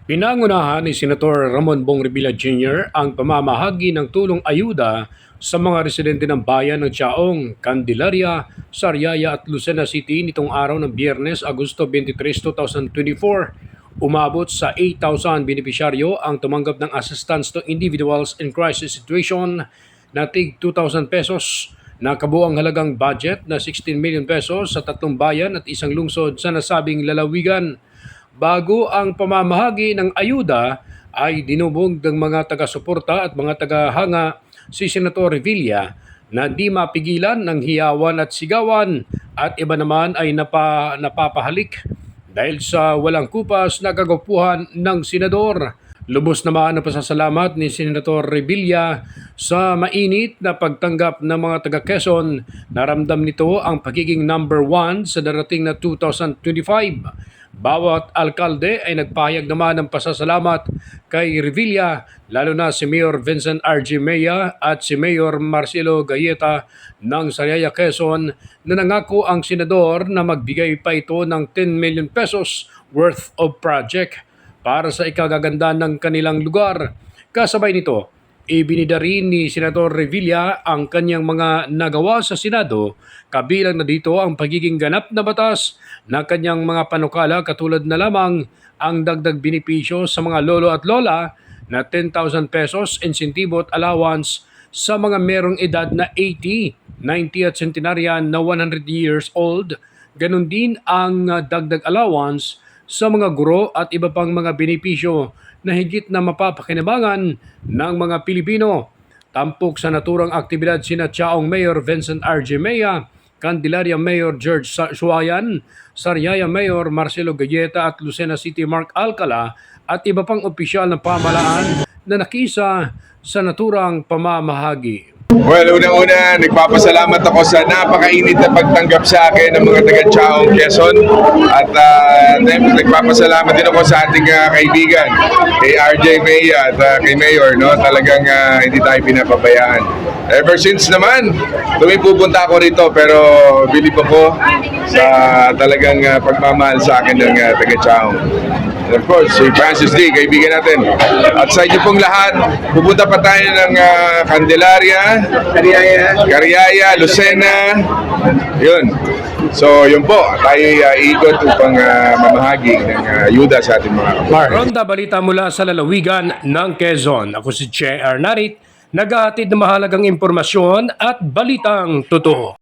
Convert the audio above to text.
Pinangunahan ni Senator Ramon Bong Revilla Jr. ang pamamahagi ng tulong ayuda sa mga residente ng bayan ng Chaong, Candelaria, Sariaya at Lucena City nitong araw ng Biyernes, Agosto 23, 2024. Umabot sa 8,000 benepisyaryo ang tumanggap ng assistance to individuals in crisis situation na tig 2,000 pesos na kabuang halagang budget na 16 million pesos sa tatlong bayan at isang lungsod sa nasabing lalawigan. Bago ang pamamahagi ng ayuda ay dinubog ng mga taga-suporta at mga taga-hanga si Senator Revilla na di mapigilan ng hiyawan at sigawan at iba naman ay napapahalik dahil sa walang kupas na kagwapuhan ng senador. Lubos naman ang pasasalamat ni Senator Revilla sa mainit na pagtanggap ng mga taga-Quezon. Naramdam nito ang pagiging number 1 sa darating na 2025. Bawat alkalde ay nagpahayag naman ng pasasalamat kay Revilla, lalo na si Mayor Vincent R.G. Mejia at si Mayor Marcelo Galleta ng Sariaya, Quezon, na nangako ang senador na magbigay pa ito ng 10 million pesos worth of project para sa ikagaganda ng kanilang lugar. Kasabay nito, ibinida rin ni Senator Revilla ang kanyang mga nagawa sa Senado, kabilang na dito ang pagiging ganap na batas na kanyang mga panukala katulad na lamang ang dagdag benepisyo sa mga lolo at lola na 10,000 pesos insentibo at allowance sa mga merong edad na 80, 90 at centenarian na 100 years old. Ganon din ang dagdag allowance sa mga guro at iba pang mga benepisyo na higit na mapapakinabangan ng mga Pilipino. Tampok sa naturang aktibidad sina Chaong Mayor Vincent R.G. Mejia, Candelaria Mayor George Suayan, Sariaya Mayor Marcelo Galleta at Lucena City Mark Alcala at iba pang opisyal ng pamahalaan na nakisa sa naturang pamamahagi. Well, una-una, nagpapasalamat ako sa napakainit na pagtanggap sa akin ng mga taga-Chaong, Quezon. At nagpapasalamat din ako sa ating kaibigan, kay RJ Mejia at kay Mayor. No? Talagang hindi tayo pinapabayaan. Ever since naman, pupunta ako rito pero bilib ako sa talagang pagmamahal sa akin ng taga-Chaong. And of course, si Francis D, kaibigan natin. At sa inyo pong lahat, pupunta pa tayo ng Candelaria, Cariaya, Lucena. Yun. So, yun po. Tayo iikot upang mamahagi ng ayuda sa ating mga kapatid. Ronda balita mula sa lalawigan ng Quezon. Ako si Che Arnarit, naghahatid ng mahalagang impormasyon at balitang totoo.